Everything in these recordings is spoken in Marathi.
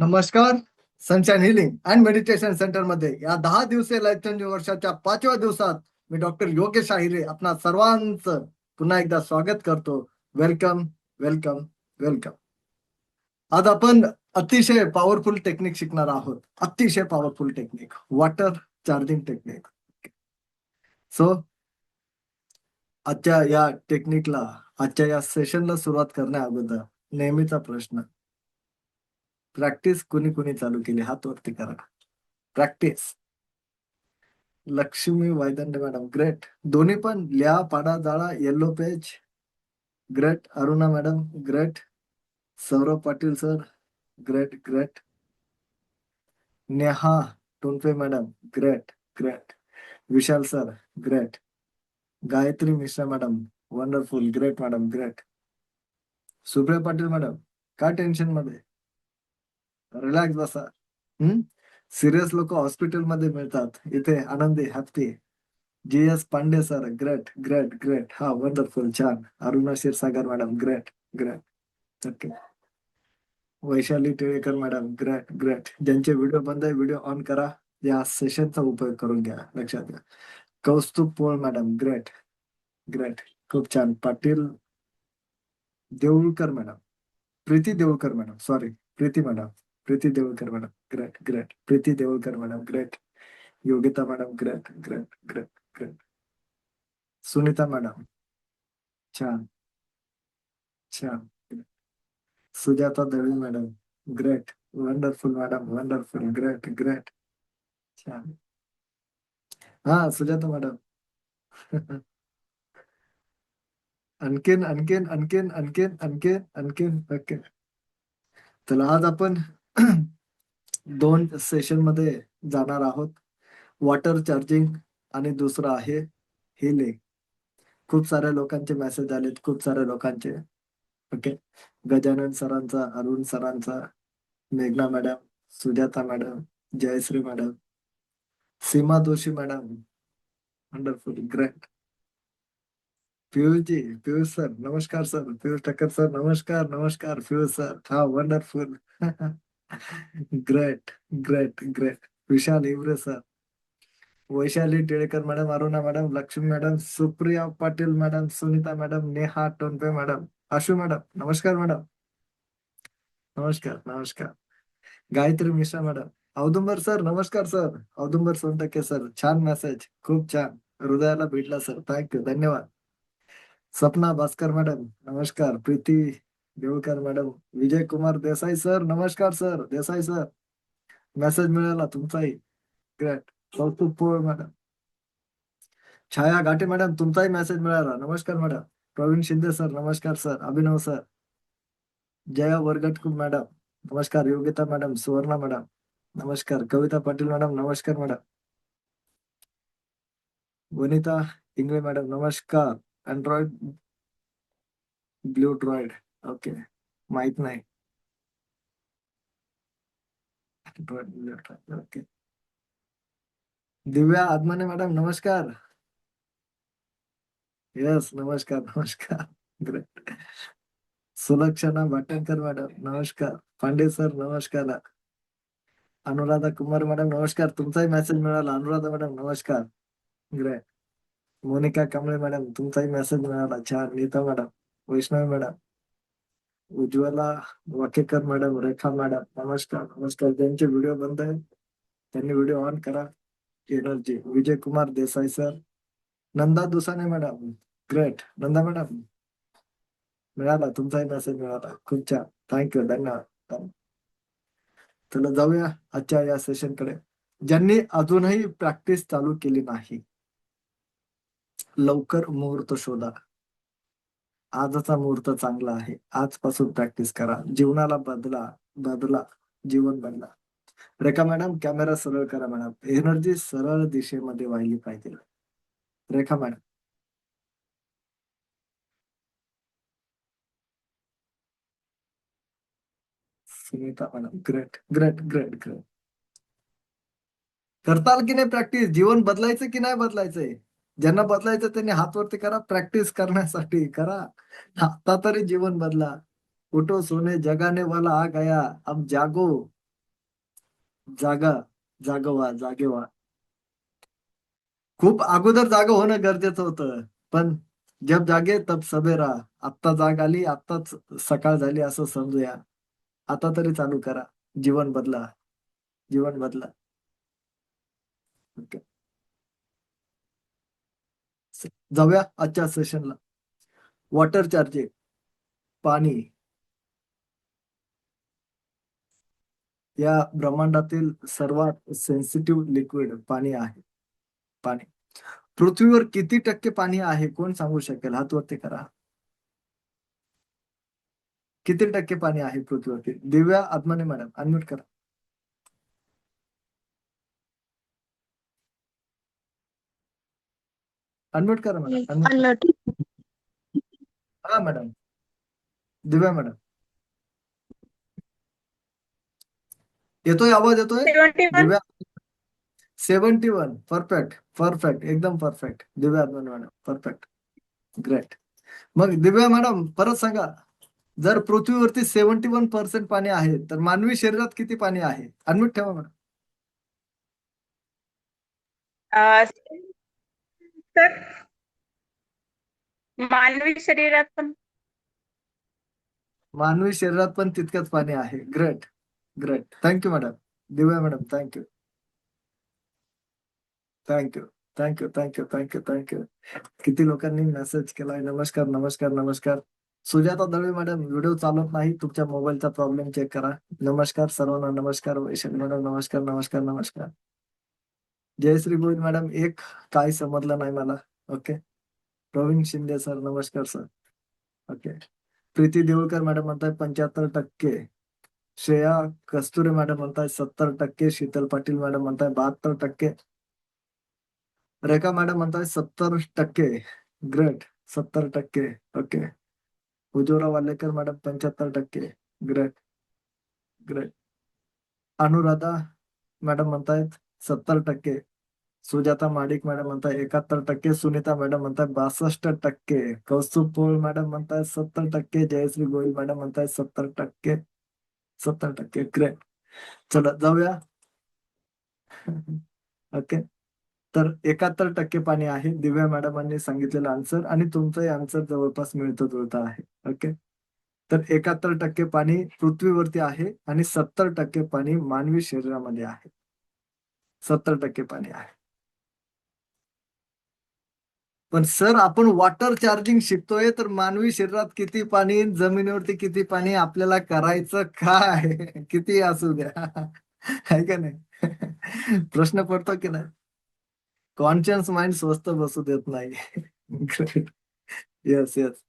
नमस्कार. Sunshine healing and meditation centre मध्ये या 10 दिवसीय लाईफ चेंजिंग वर्षाच्या 5व्या दिवसात मी डॉक्टर योगेश आहिरे आपणा सर्वांचं पुन्हा एकदा स्वागत करतो. Welcome, welcome, welcome. आज आपण अतिशय पॉवरफुल टेक्निक शिकणार आहोत. अतिशय powerful technique, water charging technique. So आजच्या या टेक्निकला, आजच्या या सेशनला सुरुवात करण्या अगोदर नेहमीचा प्रश्न, प्रॅक्टिस कुणी कुणी चालू केली हात वरती करा. Practice. Lakshmi Vaidande madam, great. दोन्ही पण लिहा, पाडा, जाळा, yellow page, great. Aruna madam, great. Saurabh Patil sir, great great. Neha Tonpe madam, great great. Vishal sir, great. Gayatri Mishra madam, wonderful, great madam, great. Supriya Patil madam, काय टेन्शन मध्ये, रिलॅक्स बसा. सिरियस लोक हॉस्पिटलमध्ये मिळतात, इथे आनंदी happy. G S Pandey sir, great great great. हा, वंडरफुल, छान. Aruna Kshirsagar madam, great great. Okay. Vaishali Tilekar madam, great great. ज्यांचे व्हिडिओ बंद आहे व्हिडिओ ऑन करा, या सेशनचा उपयोग करून घ्या, लक्षात घ्या. कौस्तुभ पोळ मॅडम, ग्रेट ग्रेट, खूप छान. Patil Deulkar madam, Preeti Deulkar madam, sorry, Preeti madam, Preeti Deulkar madam, great great. Preeti Deulkar madam, great. Yogita madam, great great great great. Sunita madam, छान छान. Sujata Dalvi madam, great. Wonderful madam, wonderful, great great, छान. हा, सुजाता मॅडम. आणखीन आणखीन आणखीन आणखीन आणखीन आणखीन. ओके. चला, आज आपण दोन सेशन मध्ये जाणार आहोत. वॉटर चार्जिंग आणि दुसरं आहे हिलिंग. खूप साऱ्या लोकांचे मेसेज आलेत, खूप साऱ्या लोकांचे. ओके. गजानन सरांचा, अरुण सरांचा, मेघना madam, Sujata madam, Jayashree madam, Seema Joshi madam, wonderful, great. Piyush ji, Piyush sir, नमस्कार सर. पियुष ठक्कर सर, नमस्कार नमस्कार. पियुष सर, हा, wonderful. Great great great. Vishal Iware sir, Vaishali Tilekar madam, Aruna madam, Lakshmi madam, Supriya Patil madam, Sunita madam, Neha Tonpe madam, Ashu madam, नमस्कार मॅडम, नमस्कार नमस्कार. गायत्री मिश्रा मॅडम, औदुंबर सर, नमस्कार सर. औदुंबर सोनटक्के सर, छान मेसेज, खूप छान, हृदयाला भेटला सर, थँक्यू, धन्यवाद. सपना भास्कर मॅडम, नमस्कार. प्रीती देवकर मॅडम, विजय कुमार देसाई सर, नमस्कार सर. देसाई सर, मेसेज मिळाला तुमचाही, great. Kautuk Pol madam, Chhaya Ghate madam, तुमचाही मेसेज मिळाला, नमस्कार मॅडम. प्रवीण शिंदे सर, नमस्कार sir. Abhinav sir, Jaya Varagatkul madam, नमस्कार. योगिता मॅडम, सुवर्णा मॅडम, नमस्कार. कविता पाटील मॅडम, नमस्कार मॅडम. वनिता इंगळे मॅडम, नमस्कार. अँड्रॉइड ब्ल्यू ड्रॉइड, ओके, माहित नाही. Android Blue Droid, okay. Divya Adamane madam, नमस्कार. यस, नमस्कार नमस्कार, ग्रेट. सुलक्षणा भाटणकर मॅडम, नमस्कार. पांडे सर, नमस्कार. अनुराधा कुमार मॅडम, नमस्कार. तुमचाही मेसेज मिळाला, अनुराधा मॅडम, नमस्कार, ग्रेट. मोनिका कांबळे मॅडम, तुमचाही मेसेज मिळाला, छान. Neeta madam, Vaishnavi madam, Ujjwala Wakekar madam, Rekha madam, नमस्कार नमस्कार. ज्यांचे व्हिडिओ बंद आहे त्यांनी व्हिडिओ ऑन करा. Energy. Vijay Kumar Desai sir, Nanda Dusane madam, great. Nanda madam, मिळाला, तुमचाही मेसेज मिळाला, खूप छान, थँक्यू, धन्यवाद. चला, जाऊया आजच्या या सेशन कडे. ज्यांनी अजूनही प्रॅक्टिस चालू केली नाही, लवकर मुहूर्त शोधा. आजचा मुहूर्त चांगला आहे, आजपासून प्रॅक्टिस करा. जीवनाला बदला, बदला, जीवन बदला. रेखा मॅडम, कॅमेरा सरळ करा मॅडम. एनर्जी सरळ दिशेमध्ये वाहिली पाहिजे. Rekha madam, Sunita madam, great great great great. करताल की नाही प्रॅक्टिस? जीवन बदलायचं की नाही बदलायचंय? ज्यांना बदलायचं त्यांनी हात वरती करा. प्रॅक्टिस करण्यासाठी करा. आता तरी जीवन बदला. उठो सोने जगाने वाला आ गया, अब जागो. जागा, जागा व्हा, जागे व्हा. खूप अगोदर जागा होणं गरजेचं होतं, पण जब जागे तब सबेरा. आत्ता जाग आली, आत्ताच सकाळ झाली असं समजूया. आता तरी चालू करा. जीवन बदला, जीवन बदला. ओके. जाऊया आजच्या सेशनला. वॉटर चार्जिंग, पाणी या ब्रह्मांडातील सर्वात सेन्सिटिव्ह लिक्विड पाणी आहे. पाणी. पृथ्वीवर किती टक्के पाणी आहे कोण सांगू शकेल? हात वरती करा. किती टक्के पाणी आहे पृथ्वीवरती? दिव्या आत्माने मॅडम अनम्यूट करा. अनम्यूट करा मॅडम, अनम्यूट करा. अनम्यूट. हा मॅडम, दिव्या मॅडम, येतोय आवाज? येतोय 71. दिव्या? 71. परफेक्ट, परफेक्ट, एकदम परफेक्ट. दिव्या आत्माने मॅडम, परफेक्ट, ग्रेट. मग दिव्या मॅडम परत सांगा, जर पृथ्वीवरती 71% पाणी आहे तर मानवी शरीरात किती पाणी आहे? अनम्यूट ठेवा मॅडम. तर मानवी शरीरात पण मानवी शरीरात पण तितकंच पाणी आहे. Great, great. Thank you madam. Divya madam, thank you, thank you, thank you, thank you, thank you, thank you. किती लोकांनी मेसेज केलाय. नमस्कार, नमस्कार, नमस्कार. सुजाता दळवी मॅडम, व्हिडिओ चालत नाही, तुमच्या मोबाईलचा प्रॉब्लेम चेक करा. नमस्कार सर्वांना, नमस्कार. वैशाली मॅडम, नमस्कार, नमस्कार, नमस्कार. जयश्री गोविंद मॅडम, एक काय समजलं नाही मला. ओके. प्रवीण शिंदे सर, नमस्कार sir. Okay. Preeti Deulkar madam म्हणताय 75%. श्रेया कस्तुरे मॅडम म्हणताय 70%. शीतल पाटील मॅडम म्हणताय 72%. रेखा मॅडम म्हणताय 70%. Great, 70%. Okay. Ujjwala Walekar madam 75%. Great, great. Anuradha madam म्हणतायत 70%. सुजाता माडिक मॅडम म्हणताय 71%. सुनीता मॅडम म्हणताय 62%. कौस्तुभ पोळ मॅडम म्हणताय 70%. जयश्री गोयल मॅडम म्हणताय 70%. 70%. ग्रेट. चला जाऊया. ओके. तर 71% पाणी आहे. दिव्या मॅडमांनी सांगितलेलं आन्सर आणि तुमचंही आन्सर जवळपास मिळतं जुळतं आहे. ओके. तर 71% पाणी पृथ्वीवरती आहे आणि 70% पाणी मानवी शरीरामध्ये आहे. 70% पाणी आहे. पण सर आपण वॉटर चार्जिंग शिकतोय तर मानवी शरीरात किती पाणी, जमिनीवरती किती पाणी, आपल्याला करायचं काय? किती असू द्या. आहे का नाही? प्रश्न पडतो की नाही? कॉन्शियस माइंड स्वस्त बसू देत नाही. ग्रेट. Yes, yes.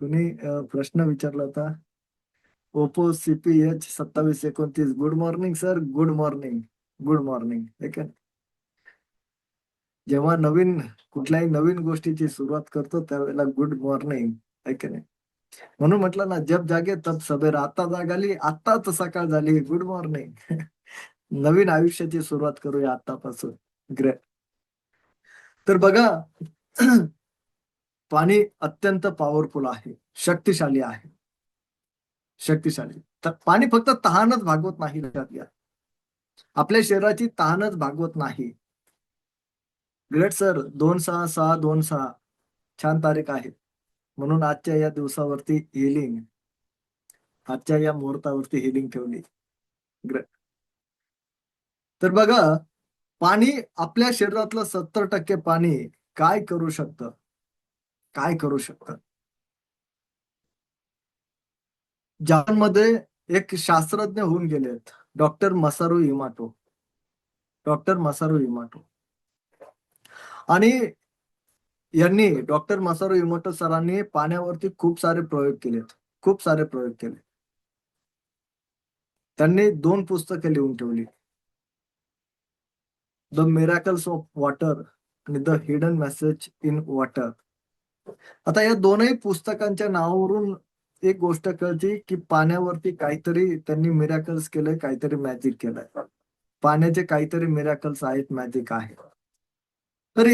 कुणी प्रश्न विचारला होता. Oppo CPH 2729. Good morning sir, good morning, good morning. ठीक आहे. जेव्हा कुठल्याही नवीन गोष्टीची सुरुवात करतो त्यावेळेला गुड मॉर्निंग, आहे की नाही? म्हणून म्हटलं ना, जब जागे तब सबेरा. आता जाग आली, आत्ताच सकाळ झाली. Good morning. नवीन आयुष्याची सुरुवात करूया आतापासून. ग्रेट. तर बघा, पाणी अत्यंत पॉवरफुल आहे, शक्तिशाली आहे, शक्तिशाली. तर पाणी फक्त तहानच भागवत नाही, लक्षात घ्या. आपल्या शरीराची तहानच भागवत नाही. Great sir. 26626. छान तारीख आहे. म्हणून आजच्या या दिवसावरती हिलिंग, आजच्या या मुहूर्तावरती हिलिंग ठेवली. ग्रेट. तर बघा, पाणी, आपल्या शरीरातलं 70% पाणी काय करू शकतं? काय करू शकतं? जपानमध्ये एक शास्त्रज्ञ होऊन गेलेत, डॉक्टर मसारू इमाटो. Doctor Masaru इमाटो. आणि डॉक्टर मसारू इमोटो सरांनी पाण्यावरती खूप सारे प्रयोग केलेत. खूप सारे प्रयोग केले. त्यांनी 2 पुस्तकं लिहून ठेवली. द मिरॅकल्स ऑफ वॉटर आणि the hidden message in water. आता या दोनही पुस्तकांच्या नावावरून एक गोष्ट कळते की पाण्यावरती काहीतरी त्यांनी मिरॅकल्स केलंय, काहीतरी मॅजिक केलंय. पाण्याचे काहीतरी मिरॅकल्स आहेत, मॅजिक आहे. तर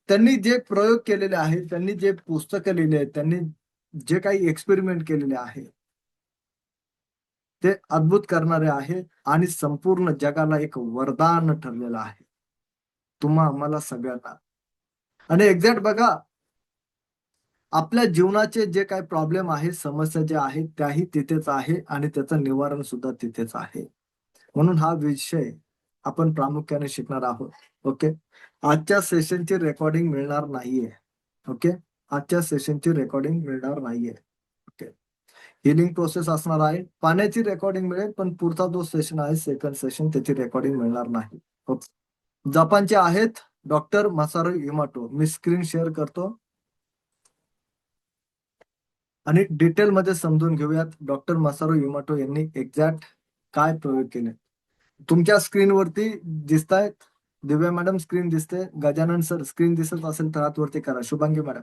त्यांनी जे प्रयोग केलेले आहेत, त्यांनी जे पुस्तकं लिहिले आहेत, त्यांनी जे काही एक्सपेरिमेंट केलेले आहे, ते अद्भुत करणारे आहे आणि संपूर्ण जगाला एक वरदान ठरलेलं आहे, तुम्हा आम्हाला सगळ्यांना. आणि एक्झॅक्ट बघा, आपल्या जीवनाचे जे काही प्रॉब्लेम आहे, समस्या ज्या आहेत त्याही तिथेच आहे आणि त्याचं निवारण सुद्धा तिथेच आहे. म्हणून हा विषय आपण प्रामुख्याने शिकणार आहोत. ओके. आजच्या सेशनची रेकॉर्डिंग मिळणार नाहीये. ओके. आजच्या सेशनची रेकॉर्डिंग मिळणार नाहीये. ओके. हिलिंग प्रोसेस असणार आहे. पाण्याची रेकॉर्डिंग मिळेल, पण पुढचा जो सेशन आहे, सेकंड सेशन, त्याची रेकॉर्डिंग मिळणार नाही. ओके. जपानचे आहेत डॉक्टर मसारू इमाटो. मी स्क्रीन शेअर करतो आणि डिटेलमध्ये समजून घेऊयात डॉक्टर मसारू इमाटो यांनी एक्झॅक्ट काय प्रयोग केले. तुमच्या स्क्रीनवरती दिसतायत. दिव्या मॅडम स्क्रीन दिसते. गजानन सर स्क्रीन दिसत असेल तर हात वरती करा. Shubhangi madam,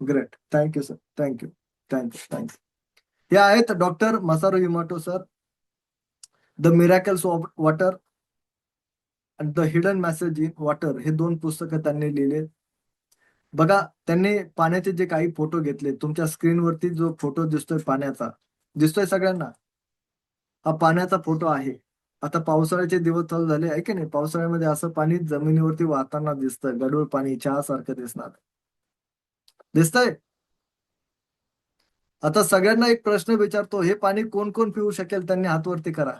great, thank you sir, thank you, thank you, thank you. हे आहेत doctor Masaru Emoto sir. The miracles of water आणि the hidden message in water हे 2 पुस्तकं त्यांनी लिहिले. बघा, त्यांनी पाण्याचे जे काही फोटो घेतले, तुमच्या स्क्रीनवरती जो फोटो दिसतोय पाण्याचा, दिसतोय सगळ्यांना? हा पाण्याचा फोटो आहे. आता पावसाळ्याचे दिवस चालू झाले आहे की नाही? पावसाळ्यामध्ये असं पाणी जमिनीवरती वाहताना दिसतं. गढूळ पाणी चहासारखं दिसणार. दिसतंय? आता सगळ्यांना एक प्रश्न विचारतो, हे पाणी कोण कोण पिऊ शकेल? त्यांनी हात वरती करा.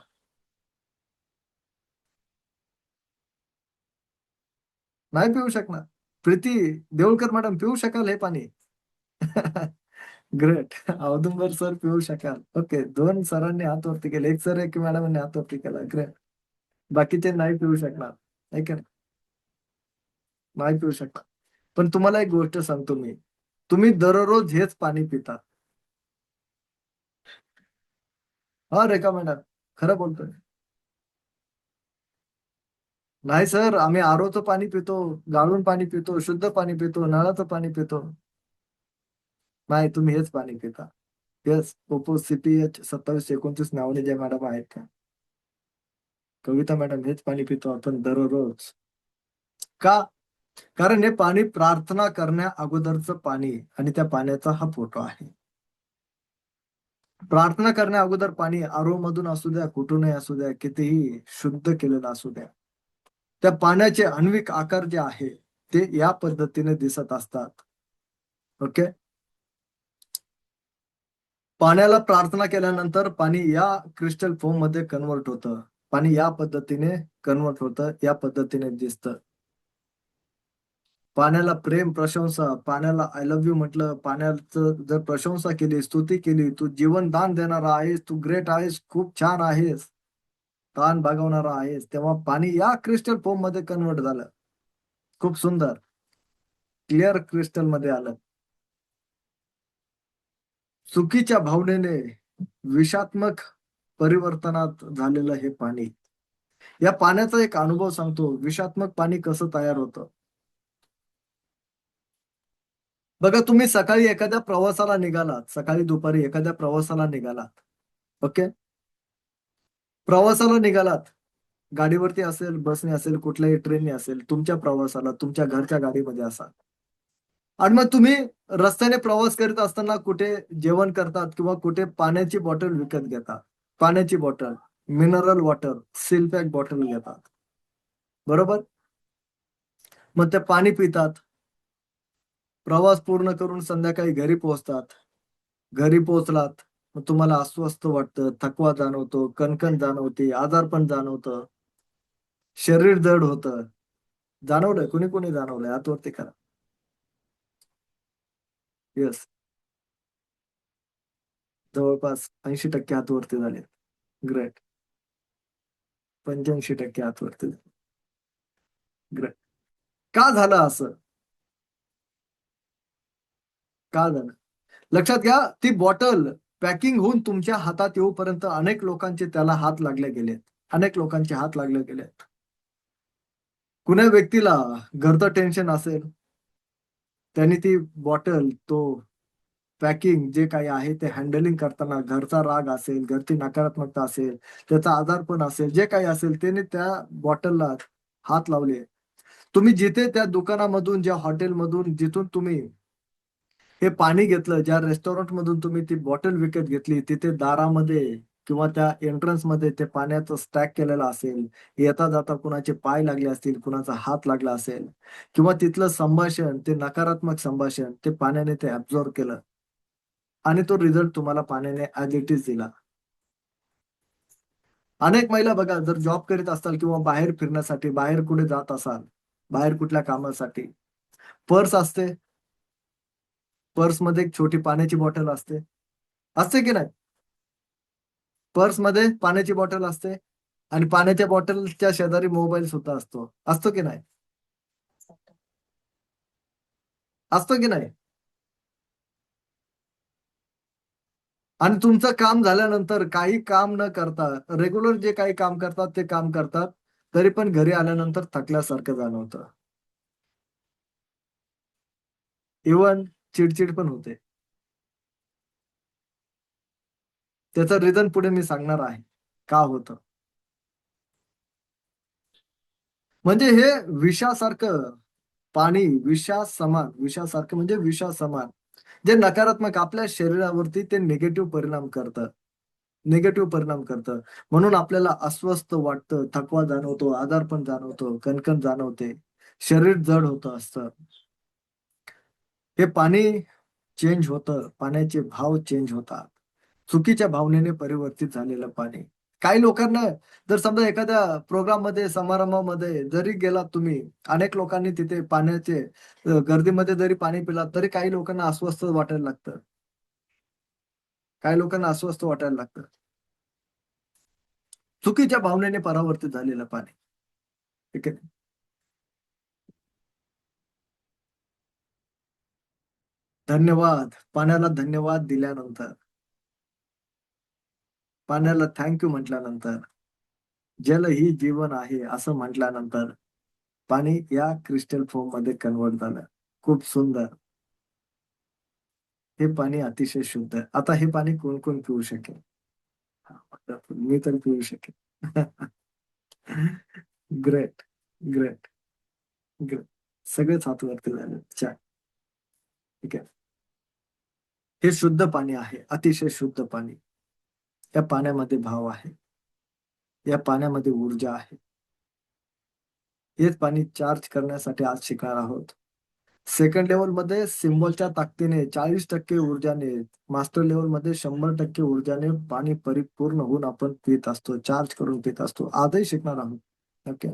नाही पिऊ शकणार. प्रीती देऊळकर मॅडम पिऊ शकाल हे पाणी? ग्रेट. औदुंबर सर पिऊ शकाल. ओके. 2 सरांनी हात वरती केले. एक सर एक मॅडमने हात वरती केला. ग्रेट. बाकीचे नाही पिऊ शकणार, आहे की नाही? नाही पिऊ शकणार. पण तुम्हाला एक गोष्ट सांगतो मी, तुम्ही दररोज हेच पाणी पिता. हा रेखा मॅडम, खरं बोलतोय. नाही सर, आम्ही आरोचं पाणी पितो, गाळून पाणी पितो, शुद्ध पाणी पितो, नळाचं पाणी पितो. नाही, तुम्ही हेच पाणी पिता. येस. ओपो CPH 2729 नावाने जे मॅडम आहेत का, कविता मॅडम, हेच पाणी पितो आपण दररोज. का? कारण हे पाणी प्रार्थना करण्या अगोदरचं पाणी आणि त्या पाण्याचा हा फोटो आहे. प्रार्थना करण्या अगोदर पाणी आरो मधून असू द्या, कुठूनही असू द्या, कितीही शुद्ध केलेलं असू द्या, त्या पाण्याचे आण्विक आकार जे आहे ते या पद्धतीने दिसत असतात. ओके. पाण्याला प्रार्थना केल्यानंतर पाणी या क्रिस्टल फॉर्म मध्ये कन्वर्ट होतं. पाणी या पद्धतीने कन्वर्ट होतं, या पद्धतीने दिसतं. पाण्याला प्रेम, प्रशंसा, पाण्याला आय लव्ह यू म्हटलं, पाण्याचं जर प्रशंसा केली, स्तुती केली, तू जीवन दान देणारा आहेस, तू ग्रेट आहेस, खूप छान आहेस, ताण भागवणारा आहेस, तेव्हा पाणी या क्रिस्टल फॉर्म मध्ये कन्वर्ट झालं. खूप सुंदर क्लिअर क्रिस्टल मध्ये आलं. चुकीच्या भावनेने विषात्मक परिवर्तनात झालेलं हे पाणी. या पाण्याचा एक अनुभव सांगतो, विषात्मक पाणी कसं तयार होतं. बघा, तुम्ही सकाळी एखाद्या प्रवासाला निघालात, सकाळी दुपारी एखाद्या प्रवासाला निघालात. ओके. प्रवासाला निघालात, गाडीवरती असेल, बसने असेल, कुठल्याही ट्रेनने असेल, तुमच्या प्रवासाला तुमच्या घरच्या गाडीमध्ये असाल आणि मग तुम्ही रस्त्याने प्रवास करत असताना कुठे जेवण करतात किंवा कुठे पाण्याची बॉटल विकत घेतात. पाण्याची bottle, mineral water, seal pack bottle घेतात. बरोबर. मग ते पाणी पितात. प्रवास पूर्ण करून संध्याकाळी घरी पोहोचतात. घरी पोहोचलात, मग तुम्हाला अस्वस्थ वाटतं, थकवा जाणवतो, कणकण जाणवते, आजारपण जाणवतं, शरीर जड होतं. जाणवलंय? कुणी कुणी जाणवलंय? हात वरती करा. येस. जवळपास 80% हात वरती झाले. ग्रेट. 85% हात वरती झाले. ग्रेट. का झालं असं? का झालं? लक्षात घ्या, ती बॉटल पॅकिंग होऊन तुमच्या हातात येऊपर्यंत अनेक लोकांचे त्याला हात लागले गेलेत. अनेक लोकांचे हात लागले गेलेत. कुण्या व्यक्तीला घरचं टेन्शन असेल, त्यांनी ती बॉटल, तो पॅकिंग जे काही आहे ते हँडलिंग करताना घरचा राग असेल, घरची नकारात्मकता असेल, त्याचा आजारपण असेल, जे काही असेल, त्याने त्या बॉटलला हात लावले. तुम्ही जिथे त्या दुकानामधून, ज्या हॉटेलमधून, जिथून तुम्ही हे पाणी घेतलं, ज्या रेस्टॉरंट मधून तुम्ही ती बॉटल विकत घेतली, तिथे दारामध्ये किंवा त्या एंट्रन्स मध्ये ते पाण्याचं स्टॅक केलेलं असेल, येता जाता कुणाचे पाय लागले असतील, कुणाचा हात लागला असेल, किंवा तिथलं संभाषण, ते नकारात्मक संभाषण ते पाण्याने ते ऍब्झॉर्ब केलं आणि तो रिझल्ट तुम्हाला पाण्याने ऍज इट इज दिला. अनेक महिला बघा, जर जॉब करीत असाल किंवा बाहेर फिरण्यासाठी बाहेर कुठे जात असाल, बाहेर कुठल्या कामासाठी, पर्स असते, पर्समध्ये एक छोटी पाण्याची बॉटल असते. असते की नाही? पर्समध्ये पाण्याची बॉटल असते आणि पाण्याच्या बॉटलच्या शेजारी मोबाईल सुद्धा असतो. असतो की नाही? असतो की नाही? आणि तुमचं काम झाल्यानंतर काही काम न करता, रेग्युलर जे काही काम करतात ते काम करतात, तरी पण घरी आल्यानंतर थकल्यासारखं जाणवतं. इव्हन चिडचिड पण होते. त्याचं रिझन पुढे मी सांगणार आहे, का होतं. म्हणजे हे विषासारखं पाणी, विषासारखं म्हणजे विषासमान, जे नकारात्मक आपल्या शरीरावरती ते निगेटिव्ह परिणाम करतं. निगेटिव्ह परिणाम करतं. म्हणून आपल्याला अस्वस्थ वाटतं, थकवा जाणवतो, आजारपण जाणवतो, कणकण जाणवते, शरीर जड होतं असतं. हे पाणी चेंज होतं, पाण्याचे भाव चेंज होतात. चुकीच्या भावनेने परिवर्तित झालेलं पाणी. काही लोकांना, जर समजा एखाद्या प्रोग्राममध्ये, समारंभामध्ये जरी गेलात तुम्ही, अनेक लोकांनी तिथे पाण्याचे गर्दीमध्ये जरी पाणी पिलात, तरी काही लोकांना अस्वस्थ वाटायला लागतं. काही लोकांना अस्वस्थ वाटायला लागतं. चुकीच्या भावनेने परावर्तित झालेलं पाणी. ठीक आहे. धन्यवाद. पाण्याला धन्यवाद दिल्यानंतर, पाण्याला थँक यू म्हटल्यानंतर, जल ही जीवन आहे असं म्हटल्यानंतर, पाणी या क्रिस्टल फॉर्म मध्ये कन्वर्ट झालं. खूप सुंदर. हे पाणी अतिशय शुद्ध आहे. आता हे पाणी कोण कोण पिऊ शकेल? मी तर पिऊ शकेल. Great, great, great. सगळेच हात वरती झाले. छान. ठीक आहे. हे शुद्ध पाणी आहे, अतिशय शुद्ध पाणी. या पाण्यामध्ये भाव आहे. या पाण्यामध्ये ऊर्जा आहे. हेच पाणी चार्ज करण्यासाठी आज शिकणार आहोत. सेकंड लेवल मध्ये सिम्बॉलच्या ताकदीने 40% ऊर्जाने, मास्टर लेवल मध्ये 100% ऊर्जाने पाणी परिपूर्ण होऊन आपण पित असतो, चार्ज करून पित असतो. आजही शिकणार आहोत. ओके.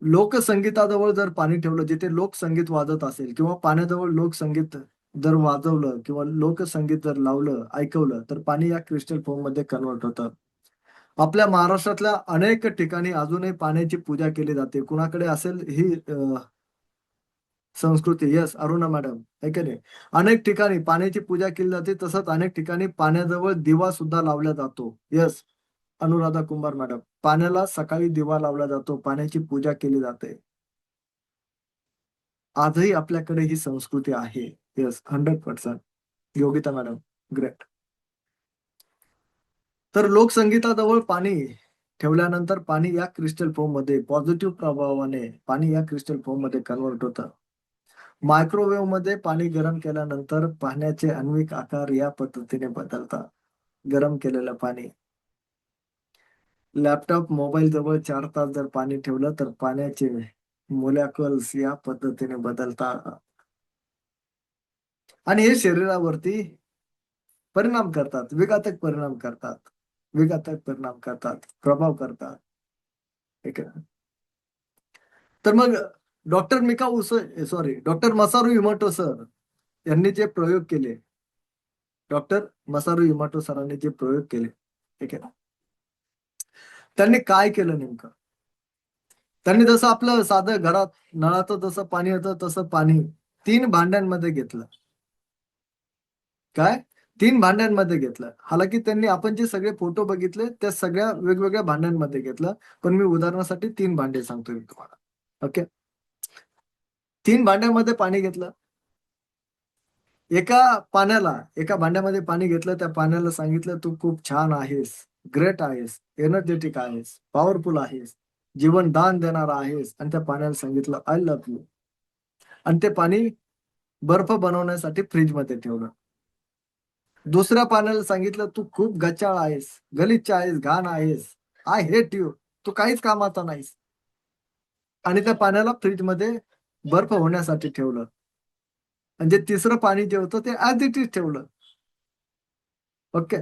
लोकसंगीताजवळ जर पाणी ठेवलं, जिथे लोकसंगीत वाजत असेल किंवा पाण्याजवळ लोकसंगीत जर वाजवलं किंवा लोकसंगीत जर लावलं, ऐकवलं, तर पाणी या क्रिस्टल फॉर्म मध्ये कन्वर्ट होतं. आपल्या महाराष्ट्रातल्या अनेक ठिकाणी अजूनही पाण्याची पूजा केली जाते. कुणाकडे असेल ही संस्कृती, येस अरुणा मॅडम, आहे की नाही? अनेक ठिकाणी पाण्याची पूजा केली जाते, तसंच अनेक ठिकाणी पाण्याजवळ दिवा सुद्धा लावला जातो. येस अनुराधा कुंभार मॅडम, पाण्याला सकाळी दिवा लावला जातो, पाण्याची पूजा केली जाते. आजही आपल्याकडे ही संस्कृती आहे. येस 100%. Yogita madam, great. तर लोकसंगीताजवळ पाणी ठेवल्यानंतर पाणी या क्रिस्टल फॉर्म मध्ये पॉझिटिव्ह प्रभावाने पाणी या क्रिस्टल फॉर्म मध्ये कन्वर्ट होतं. मायक्रोवेव्ह मध्ये पाणी गरम केल्यानंतर पाण्याचे आण्विक आकार या पद्धतीने बदलतात. गरम केलेलं पाणी. लॅपटॉप, मोबाईल जवळ 4 तास जर पाणी ठेवलं तर पाण्याचे मोलॅक्युल्स या पद्धतीने बदलतात आणि हे शरीरावरती परिणाम करतात, विघातक परिणाम करतात, विघातक परिणाम करतात, प्रभाव करतात. ठीक आहे. तर मग डॉक्टर मिका उस sorry doctor Masaru Emoto sir यांनी जे प्रयोग केले, डॉक्टर मसारू इमोटो सरांनी जे प्रयोग केले, ठीक आहे, त्यांनी काय केलं नेमकं? त्यांनी जसं आपलं साधं घरात नळाचं जसं पाणी येतं तसं पाणी 3 भांड्यांमध्ये घेतलं. काय? 3 भांड्यांमध्ये घेतलं. हालाकी त्यांनी आपण जे सगळे फोटो बघितले त्या सगळ्या वेगवेगळ्या भांड्यांमध्ये घेतलं. पण मी उदाहरणासाठी 3 भांडे सांगतोय मी तुम्हाला. ओके. 3 भांड्यामध्ये पाणी घेतलं. एका भांड्यामध्ये पाणी घेतलं. त्या पाण्याला सांगितलं, तू खूप छान आहेस, ग्रेट आहेस, एनर्जेटिक आहेस, पॉवरफुल आहेस, जीवन दान देणारा आहेस. आणि त्या पाण्याला सांगितलं आय लव्ह यू. आणि ते पाणी बर्फ बनवण्यासाठी फ्रीजमध्ये ठेवलं. दुसऱ्या पाण्याला सांगितलं तू खूप गचाळ आहेस, गलिच्छ आहेस, घाण आहेस, आय हेट यू, तू काहीच कामाचा नाहीस. आणि त्या पाण्याला फ्रीजमध्ये बर्फ होण्यासाठी ठेवलं. म्हणजे तिसरं पाणी जे होतं ते ऍज इट इज ठेवलं. ओके.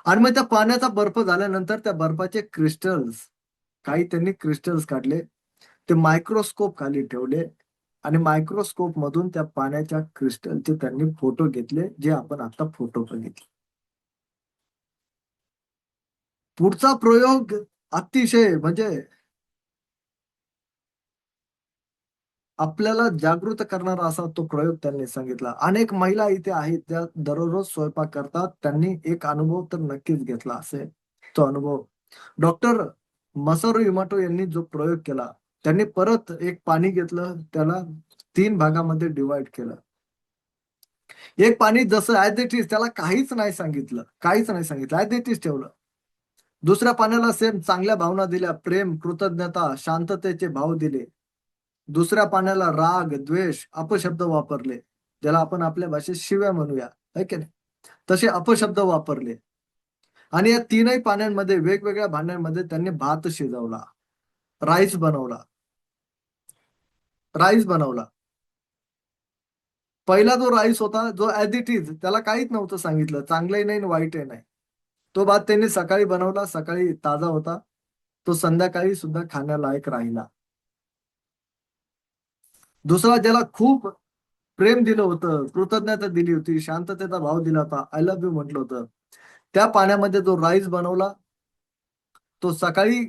आणि मग त्या पाण्याचा बर्फ झाल्यानंतर त्या बर्फाचे क्रिस्टल्स, काही त्यांनी क्रिस्टल्स काढले, ते मायक्रोस्कोप खाली ठेवले आणि मायक्रोस्कोप मधून त्या पाण्याच्या क्रिस्टलचे त्यांनी फोटो घेतले, जे आपण आता फोटो बघितले. पुढचा प्रयोग अतिशय म्हणजे आपल्याला जागृत करणारा असा तो प्रयोग त्यांनी सांगितला. अनेक महिला इथे आहेत त्या दररोज स्वयंपाक करतात. त्यांनी एक अनुभव तर नक्कीच घेतला असेल. तो अनुभव डॉक्टर मसारू इमोटो यांनी जो प्रयोग केला, त्यांनी परत एक पाणी घेतलं, त्याला 3 भागामध्ये डिव्हाईड केलं. एक पाणी जसं ॲज इट इज, त्याला काहीच नाही सांगितलं, काहीच नाही सांगितलं, ॲज इट इज ठेवलं. दुसऱ्या पाण्याला सेम चांगल्या भावना दिल्या, प्रेम, कृतज्ञता, शांततेचे भाव दिले. दुसऱ्या पाण्याला राग, द्वेष, अपशब्द वापरले, ज्याला आपण आपल्या भाषेत शिव्या म्हणूया, है की नाही? तसे अपशब्द वापरले. आणि या तीनही पाण्यांमध्ये वेगवेगळ्या भांड्यांमध्ये त्यांनी भात शिजवला, राईस बनवला, राईस बनवला. पहिला जो राईस होता, जो ॲज इट इज, त्याला काहीच नव्हतं सांगितलं, चांगलंही नाही आणि वाईटही नाही. तो भात त्यांनी सकाळी बनवला, सकाळी ताजा होता. तो संध्याकाळी सुद्धा खाण्यालायक राहिला. दुसरा ज्याला खूप प्रेम दिलं होतं, कृतज्ञता दिली होती, शांततेचा भाव दिला होता, आय लव्ह यू म्हटलं होतं, त्या पाण्यामध्ये जो राईस बनवला, तो सकाळी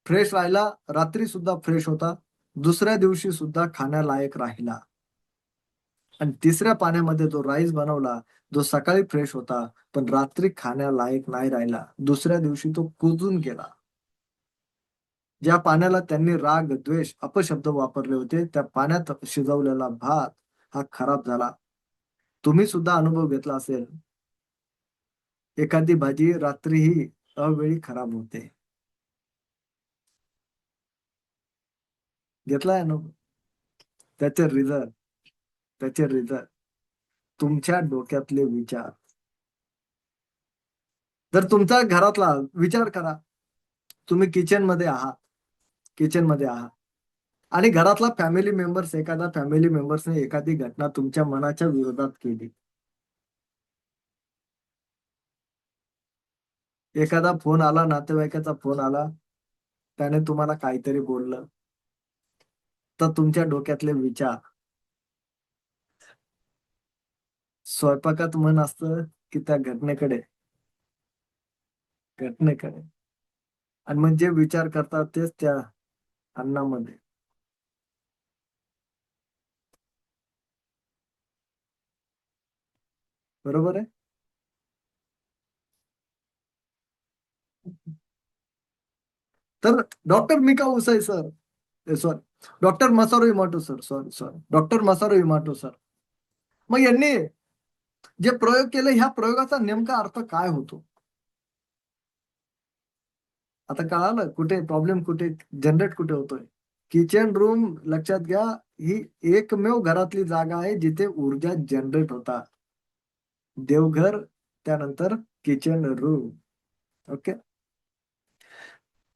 फ्रेश राहिला, रात्री सुद्धा फ्रेश होता, दुसऱ्या दिवशी सुद्धा खाण्यालायक राहिला. आणि तिसऱ्या पाण्यामध्ये जो राईस बनवला, जो सकाळी फ्रेश होता, पण रात्री खाण्यालायक नाही राहिला, दुसऱ्या दिवशी तो कुजून गेला. ज्या पाण्याला त्यांनी राग, द्वेष, अपशब्द वापरले होते, त्या पाण्यात शिजवलेला भात हा खराब झाला. तुम्ही सुद्धा अनुभव घेतला असेल, एखादी भाजी रात्रीही अवेळी खराब होते. घेतलाय अनुभव? त्याचे रिझल्ट, त्याचे रिझल्ट तुमच्या डोक्यातले विचार. जर तुमचा घरातला विचार करा, तुम्ही किचनमध्ये आहात, किचनमध्ये आहात आणि घरातला फॅमिली मेंबर्स, एखादा फॅमिली मेंबर्सने एखादी घटना तुमच्या मनाच्या विरोधात केली. एखादा फोन आला, नातेवाईकाचा फोन आला, त्याने तुम्हाला काहीतरी बोललं, तर तुमच्या डोक्यातले विचार, स्वयंपाकात मन असतं की त्या घटनेकडे, घटनेकडे, आणि मग जे विचार करतात तेच त्या अन्नामध्ये. बरोबर आहे? तर डॉक्टर मिका उसाई sir, sorry, doctor Masaru Emoto sir, sorry sorry, doctor Masaru Emoto sir, मग यांनी जे प्रयोग केले, ह्या प्रयोगाचा नेमका अर्थ काय होतो? आता कळालं कुठे प्रॉब्लेम, कुठे जनरेट कुठे होतोय. किचन रूम लक्षात घ्या, ही एकमेव घरातली जागा आहे जिथे ऊर्जा जनरेट होतात. देवघर, त्यानंतर किचन रूम. ओके.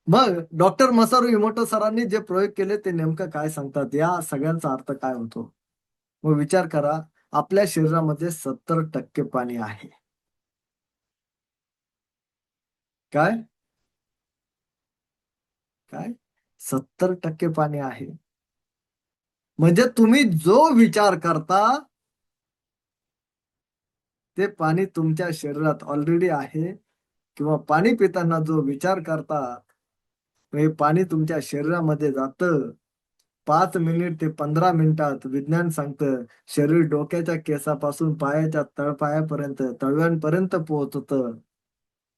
मग डॉक्टर मसारू इमोटो सरांनी जे प्रयोग केले ते नेमकं काय सांगतात, या सगळ्यांचा अर्थ काय होतो? मग विचार करा, आपल्या शरीरामध्ये 70% पाणी आहे. काय? काय? 70% पाणी आहे. म्हणजे तुम्ही जो विचार करता, ते पाणी तुमच्या शरीरात ऑलरेडी आहे, किंवा पाणी पिताना जो विचार करता, हे पाणी तुमच्या शरीरामध्ये जातं. 5 मिनिट ते 15 मिनिटात विज्ञान सांगतं, शरीर डोक्याच्या केसापासून पायाच्या तळपायापर्यंत, तळव्यांपर्यंत पोहोचतं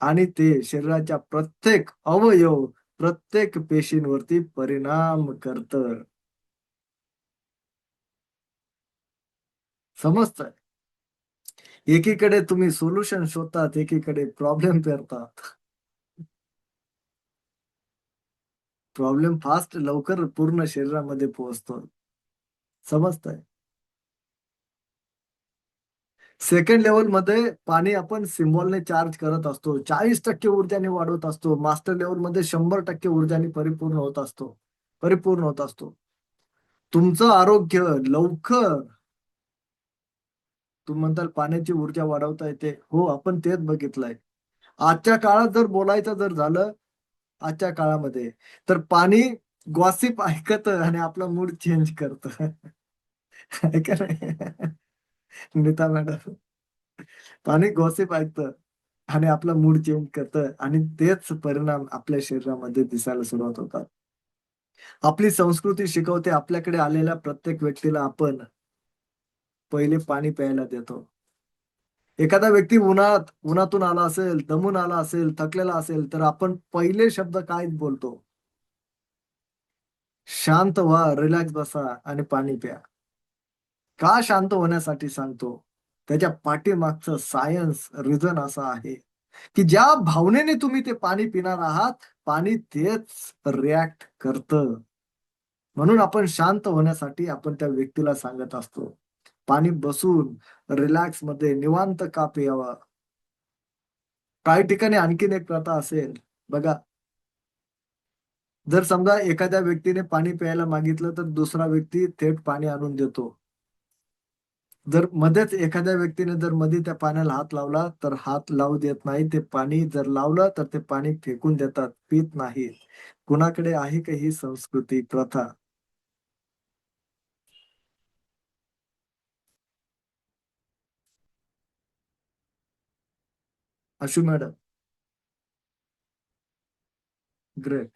आणि ते शरीराच्या प्रत्येक अवयव, प्रत्येक पेशींवरती परिणाम करतं. समजतंय? एकीकडे तुम्ही सोल्युशन शोधतात, एकीकडे प्रॉब्लेम पेरतात. प्रॉब्लेम फास्ट लवकर पूर्ण शरीरामध्ये पोहोचतो. समजतंय? सेकंड लेवल मध्ये पाणी आपण सिम्बॉलने चार्ज करत असतो, 40% ऊर्जाने वाढवत असतो. मास्टर लेवल मध्ये 100% ऊर्जाने परिपूर्ण होत असतो. तुमचं आरोग्य लवकर, तुम्ही म्हणताल पाण्याची ऊर्जा वाढवता येते, हो आपण तेच बघितलंय. आजच्या काळात जर बोलायचं जर झालं, आजच्या काळामध्ये तर पाणी गॉसिप ऐकत आणि आपला मूड चेंज करत. आहे का नाही नीता मॅडम? पाणी गॉसिप ऐकतं आणि आपला मूड चेंज करतं आणि तेच परिणाम आपल्या शरीरामध्ये दिसायला सुरुवात होतात. आपली संस्कृती शिकवते आपल्याकडे आलेल्या प्रत्येक व्यक्तीला आपण पहिले पाणी प्यायला देतो. एखादा व्यक्ती उन्हातून आला असेल, दमून आला असेल, थकलेला असेल, तर आपण पहिले शब्द काय बोलतो? शांत व्हा, रिलॅक्स बसा आणि पाणी प्या. का शांत होण्यासाठी सांगतो? त्याच्या पाठीमागचं सायन्स रिझन असं आहे, की ज्या भावनेने तुम्ही ते पाणी पिणार आहात, पाणी तेच रिॲक्ट करतं. म्हणून आपण शांत होण्यासाठी आपण त्या व्यक्तीला सांगत असतो. पाणी बसून रिलॅक्समध्ये निवांत का प्यावं? काही ठिकाणी आणखीन एक प्रथा असेल बघा, जर समजा एखाद्या व्यक्तीने पाणी प्यायला मागितलं, तर दुसरा व्यक्ती थेट पाणी आणून देतो. जर मध्येच एखाद्या व्यक्तीने जर मध्ये त्या पाण्याला हात लावला, तर हात लावू देत नाही. ते पाणी जर लावलं, तर ते पाणी फेकून देतात, पीत नाहीत. कुणाकडे आहे का ही संस्कृती, प्रथा? Ashu madam, great.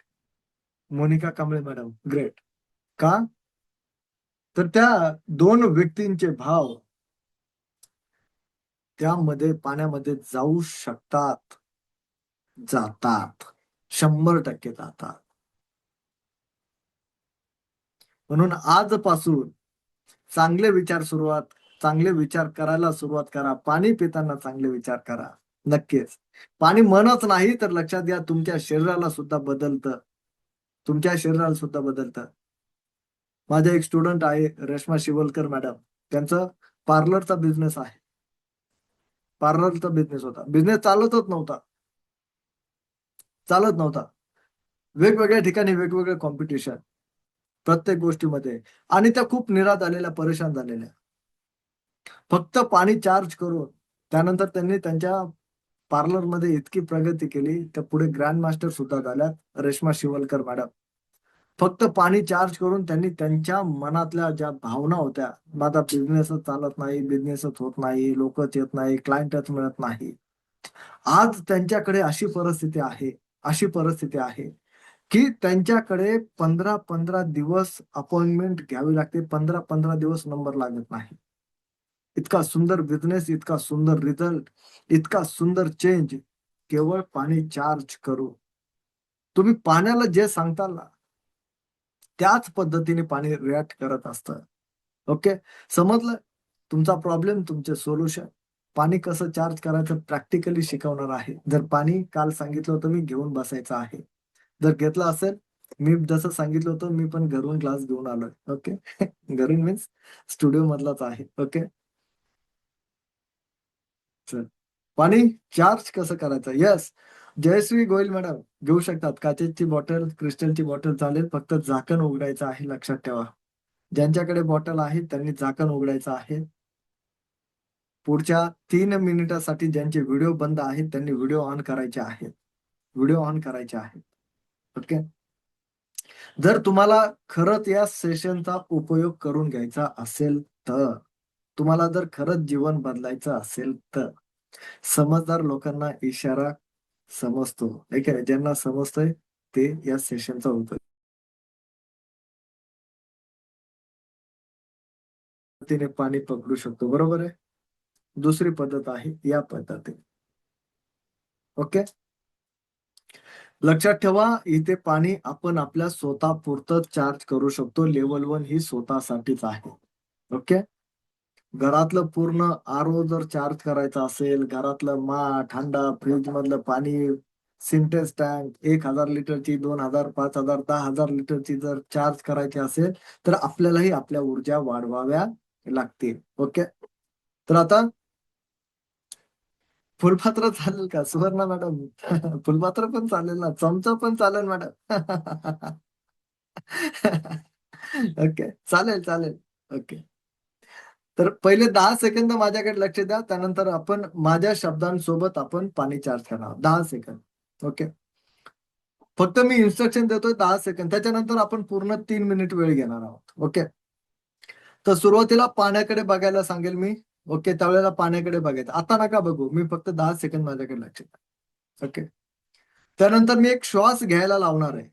Monika Kamble madam, great. का? तर त्या दोन व्यक्तींचे भाव त्यामध्ये पाण्यामध्ये जाऊ शकतात, जातात. 100% जातात. म्हणून आजपासून चांगले विचार करायला सुरुवात करा. पाणी पिताना चांगले विचार करा. नक्कीच. पाणी मनच नाही तर लक्षात घ्या, तुमच्या शरीराला सुद्धा बदलतं. तुमच्या शरीराला सुद्धा बदलतं. माझे एक स्टुडंट आहे, रेश्मा शिवलकर मॅडम. त्यांचं पार्लरचा बिझनेस आहे. पार्लरचा बिझनेस होता. बिझनेस चालत नव्हता. वेगवेगळ्या ठिकाणी वेगवेगळे कॉम्पिटिशन, प्रत्येक गोष्टीमध्ये. आणि त्या खूप निराश झालेल्या, परेशान झालेल्या. फक्त पाणी चार्ज करून त्यानंतर त्यांनी त्यांच्या पार्लरमध्ये इतकी प्रगती केली, त्या पुढे ग्रँड मास्टर सुद्धा झाल्यात, रेश्मा शिवलकर मॅडम. फक्त पाणी चार्ज करून त्यांनी त्यांच्या मनातल्या ज्या भावना होत्या, माझा बिझनेसच चालत नाही, बिझनेसच होत नाही, लोकच येत नाही, क्लायंटच मिळत नाही. आज त्यांच्याकडे अशी परिस्थिती आहे, की त्यांच्याकडे 15-15 दिवस अपॉइंटमेंट घ्यावी लागते. 15-15 दिवस नंबर लागत नाही. इतका सुंदर बिझनेस, इतका सुंदर रिझल्ट, इतका सुंदर चेंज केवळ पाणी चार्ज करू. तुम्ही पाण्याला जे सांगताल ना, त्याच पद्धतीने पाणी रिॲक्ट करत असतं. ओके, समजलं? तुमचा प्रॉब्लेम, तुमचे सोल्युशन. पाणी कसं चार्ज करायचं प्रॅक्टिकली शिकवणार आहे. जर पाणी काल सांगितलं होतं मी, घेऊन बसायचं आहे. जर घेतलं असेल, मी जसं सांगितलं होतं, मी पण घरून ग्लास घेऊन आलोय. ओके घरून मीन्स स्टुडिओ मधलाच आहे. ओके, चल. पाणी चार्ज कसं करायचं? येस, जयश्री गोयल मॅडम घेऊ शकतात. काचेची बॉटल, क्रिस्टलची बॉटल चालेल, फक्त झाकण उघडायचं आहे, लक्षात ठेवा. ज्यांच्याकडे बॉटल आहे त्यांनी झाकण उघडायचं आहे. पुढच्या 3 मिनिटासाठी ज्यांचे व्हिडिओ बंद आहेत त्यांनी व्हिडिओ ऑन करायचे आहेत. व्हिडिओ ऑन करायचे आहेत. ओके. जर तुम्हाला खरंच या सेशनचा उपयोग करून घ्यायचा असेल, तर तुम्हाला जर खरंच जीवन बदलायचं असेल, तर समजदार लोकांना इशारा समजतो, ठीक आहे. ज्यांना समजतंय ते या सेशनचा उपयोग पद्धतीने पाणी पकडू शकतो, बरोबर आहे. दुसरी पद्धत आहे या पद्धतीने. ओके, लक्षात ठेवा, इथे पाणी आपण आपल्या स्वतःपुरतं चार्ज करू शकतो. लेवल 1 ही स्वतःसाठीच आहे. ओके, घरातलं पूर्ण आरो जर चार्ज करायचं असेल, घरातलं माठ, हंडा, फ्रीज मधलं पाणी, सिंटेक्स टँक 1,000 लिटरची, 2,000, 5,000, 10,000 लिटरची जर चार्ज करायची असेल, तर आपल्यालाही आपल्या ऊर्जा वाढवाव्या लागतील. ओके, तर आता फुलपात्र चालेल का सुवर्णा मॅडम? फुलपात्र पण चालेल ना, चमचा पण चालेल मॅडम. ओके, चालेल चालेल. ओके, तर पहिले 10 सेकंद माझ्याकडे लक्ष द्या, त्यानंतर आपण माझ्या शब्दांसोबत आपण पाणी चार्ज करणार 10 सेकंद. ओके, फक्त मी इन्स्ट्रक्शन देतोय 10 सेकंद, त्याच्यानंतर आपण पूर्ण 3 मिनिट वेळ घेणार आहोत. ओके, तर सुरुवातीला पाण्याकडे बघायला सांगेल मी. ओके, त्यावेळेला पाण्याकडे बघायचं, आता नका बघू, मी फक्त 10 सेकंद माझ्याकडे लक्ष द्या. ओके, त्यानंतर मी एक श्वास घ्यायला लावणार आहे.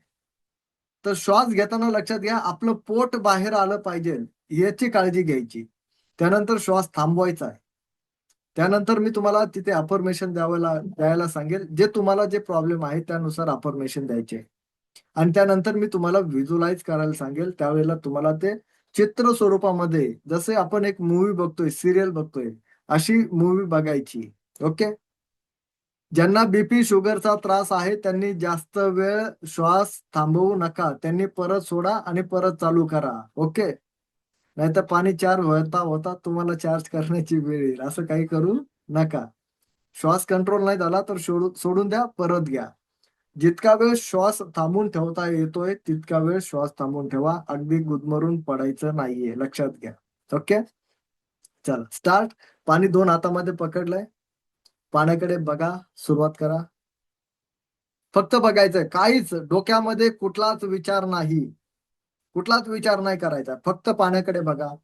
तर श्वास घेताना लक्षात घ्या, आपलं पोट बाहेर आलं पाहिजे याची काळजी घ्यायची. त्यानंतर श्वास थांबवायचा आहे. त्यानंतर मी तुम्हाला तिथे अफर्मेशन द्यायला सांगेल, जे तुम्हाला जे प्रॉब्लेम आहे त्यानुसार अफर्मेशन द्यायचे. आणि त्यानंतर मी तुम्हाला व्हिज्युअलाइज करायला सांगेल, त्यावेळेला तुम्हाला ते चित्र स्वरूपामध्ये, जसे आपण एक मूव्ही बघतोय, सिरियल बघतोय, अशी मूव्ही बघायची. ओके, ज्यांना बीपी शुगरचा त्रास आहे त्यांनी जास्त वेळ श्वास थांबवू नका, त्यांनी परत सोडा आणि परत चालू करा. ओके, नाहीतर पाणी चार्ज होता होता तुम्हाला चार्ज करण्याची वेळ येईल, असं काही करू नका. श्वास कंट्रोल नाही झाला तर सोडून द्या, परत घ्या. जितका वेळ श्वास थांबून ठेवता येतोय तितका वेळ श्वास थांबून ठेवा, अगदी गुदमरून पडायचं नाहीये, लक्षात घ्या. ओके, चला स्टार्ट. पाणी 2 हातामध्ये पकडलंय, पाण्याकडे बघा, सुरुवात करा. फक्त बघायचंय, काहीच डोक्यामध्ये कुठलाच विचार नाही, कुठलाच विचार नाही करायचा, फक्त पाण्याकडे बघा.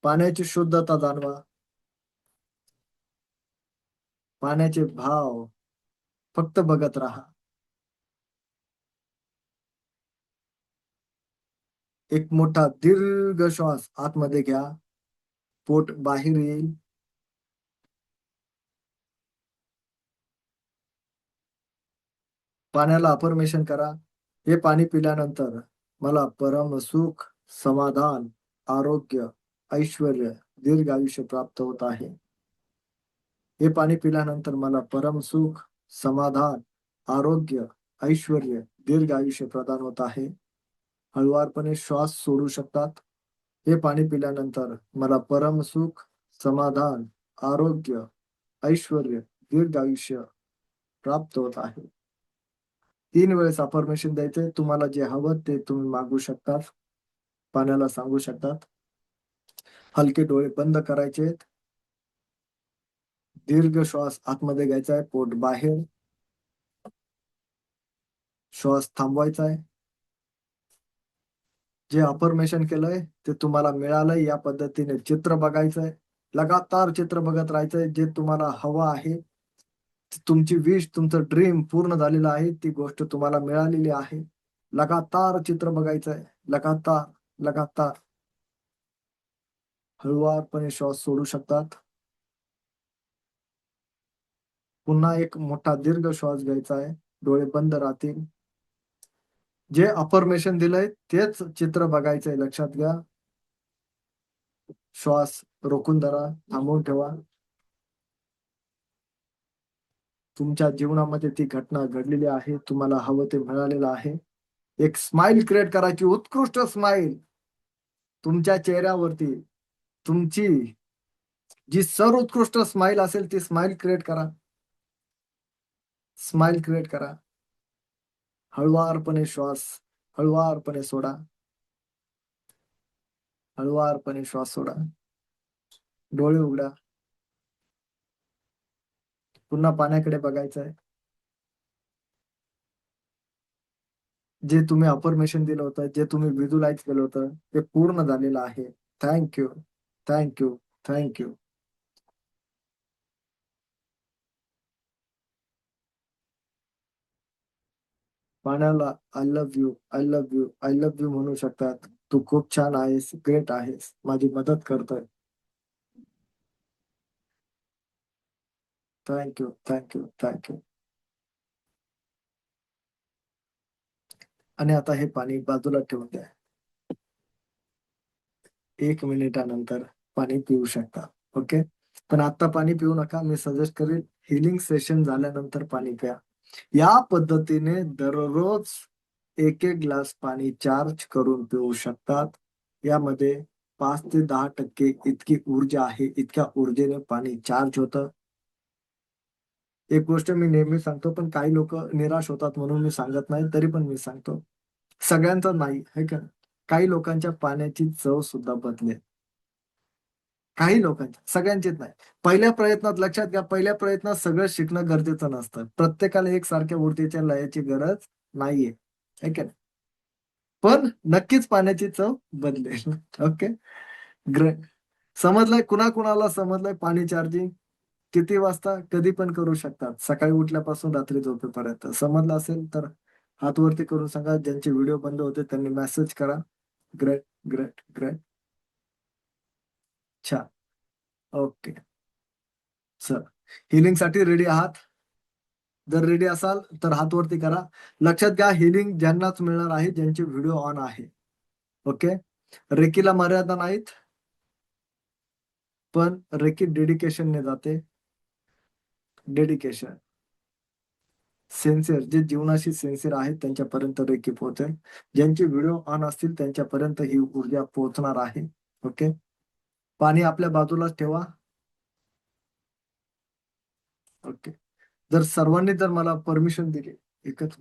पाण्याची शुद्धता जाणवा, पाण्याचे भाव फक्त बघत राहा. एक मोठा दीर्घ श्वास आतमध्ये घ्या, पोट बाहेर येईल. पाण्याला अफर्मेशन करा. हे पाणी पिल्यानंतर मला परम सुख, समाधान, आरोग्य, ऐश्वर्य, दीर्घ आयुष्य प्राप्त होत आहे. हे पाणी पिल्यानंतर मला परम सुख, समाधान, आरोग्य, ऐश्वर्य, दीर्घ आयुष्य प्रदान होत आहे. हळुवारपणे श्वास सोडू शकतात. हे पाणी पिल्यानंतर मला परम सुख, समाधान, आरोग्य, ऐश्वर्य, दीर्घ आयुष्य प्राप्त होत आहे. 3 वेळेस अफर्मेशन द्यायचे. तुम्हाला जे हवं ते तुम्ही मागू शकतात, पाण्याला सांगू शकतात. हलके डोळे बंद करायचे, दीर्घ श्वास आतमध्ये घ्यायचा आहे, पोट बाहेर. श्वास थांबवायचा आहे. जे अफर्मेशन केलंय ते तुम्हाला मिळालंय, या पद्धतीने चित्र बघायचंय, लगातार चित्र बघत राहायचंय. जे तुम्हाला हवं आहे, तुमची विश, तुमचं ड्रीम पूर्ण झालेलं आहे, ती गोष्ट तुम्हाला मिळालेली आहे. लगातार चित्र बघायचंय, लगातार लगातार. हळुवारपणे श्वास सोडू शकतात. पुन्हा एक मोठा दीर्घ श्वास घ्यायचा आहे, डोळे बंद राहतील. जे अफर्मेशन दिलंय तेच चित्र बघायचंय, लक्षात घ्या. श्वास रोखून धरा, थांबवून ठेवा. तुमच्या जीवनामध्ये ती घटना घडलेली आहे, तुम्हाला हवं ते मिळालेलं आहे. एक स्माइल क्रिएट करायची, उत्कृष्ट स्माइल तुमच्या चेहऱ्यावरती. तुमची जी सर्वोत्कृष्ट स्माइल असेल ती स्माइल क्रिएट करा, स्माइल क्रिएट करा. हळुवारपणे श्वास, हळुवारपणे सोडा, हळुवारपणे श्वास सोडा. डोळे उघडा. पुन्हा पाण्याकडे बघायचंय. जे तुम्ही अफर्मेशन दिलं होतं, जे तुम्ही व्हिज्युअलाइज केलं होतं, ते पूर्ण झालेलं आहे. Thank you, thank you, thank you. पाण्याला I love you, I love you, I love you म्हणू शकतात. तू खूप छान आहेस, ग्रेट आहेस, माझी मदत करतोय. Thank you, thank you, thank you. आणि आता हे पाणी बाजूला ठेवून द्या. 1 मिनिटानंतर पाणी पिऊ शकता. ओके, पण आता पाणी पिऊ नका. मी सजेस्ट करेन हिलिंग सेशन झाल्यानंतर पाणी प्या. या पद्धतीने दररोज 1-1 ग्लास पाणी चार्ज करून पिऊ शकतात. यामध्ये 5 ते 10% इतकी ऊर्जा आहे. इतक्या ऊर्जेने पाणी चार्ज होतं. एक गोष्ट मी नेहमी सांगतो, पण काही लोक निराश होतात म्हणून मी सांगत नाही, तरी पण मी सांगतो. सगळ्यांचं नाही, है का? काही लोकांच्या पाण्याची चव सुद्धा बदलेल. काही लोकांच्या, सगळ्यांचीच नाही. पहिल्या प्रयत्नात लक्षात घ्या, पहिल्या प्रयत्नात सगळं शिकणं गरजेचं नसतं. प्रत्येकाला एकसारख्या ऊर्जेच्या लयाची गरज नाहीये, है का नाही? पण नक्कीच पाण्याची चव बदलेल. Okay, great. समजलंय? कुणाकुणाला समजलंय पाणी चार्जिंग किती वाजता कधी पण करू शकतात, सकाळी उठल्यापासून रात्री झोपेपर्यंत? समजलं असेल तर हात वरती करून सांगा. ज्यांचे व्हिडिओ बंद होते त्यांनी मेसेज करा. Great, great, great. छान. ओके सर, हिलिंग साठी रेडी आहात? जर रेडी असाल तर हात वरती करा. लक्षात घ्या, हिलिंग ज्यांनाच मिळणार आहे ज्यांचे व्हिडिओ ऑन आहे. ओके, रेकीला मर्यादा नाहीत, पण रेकी डेडिकेशनने जाते. डेडिकेशन, सेन्सिअर, जे जीवनाशी सेन्सिअर आहेत त्यांच्यापर्यंत रेकी पोहोचेल. ज्यांचे व्हिडिओ ऑन असतील त्यांच्यापर्यंत ही ऊर्जा पोहोचणार आहे. ओके, पाणी आपल्या बाजूलाच ठेवा. ओके, जर सर्वांनी जर मला परमिशन दिली, एकच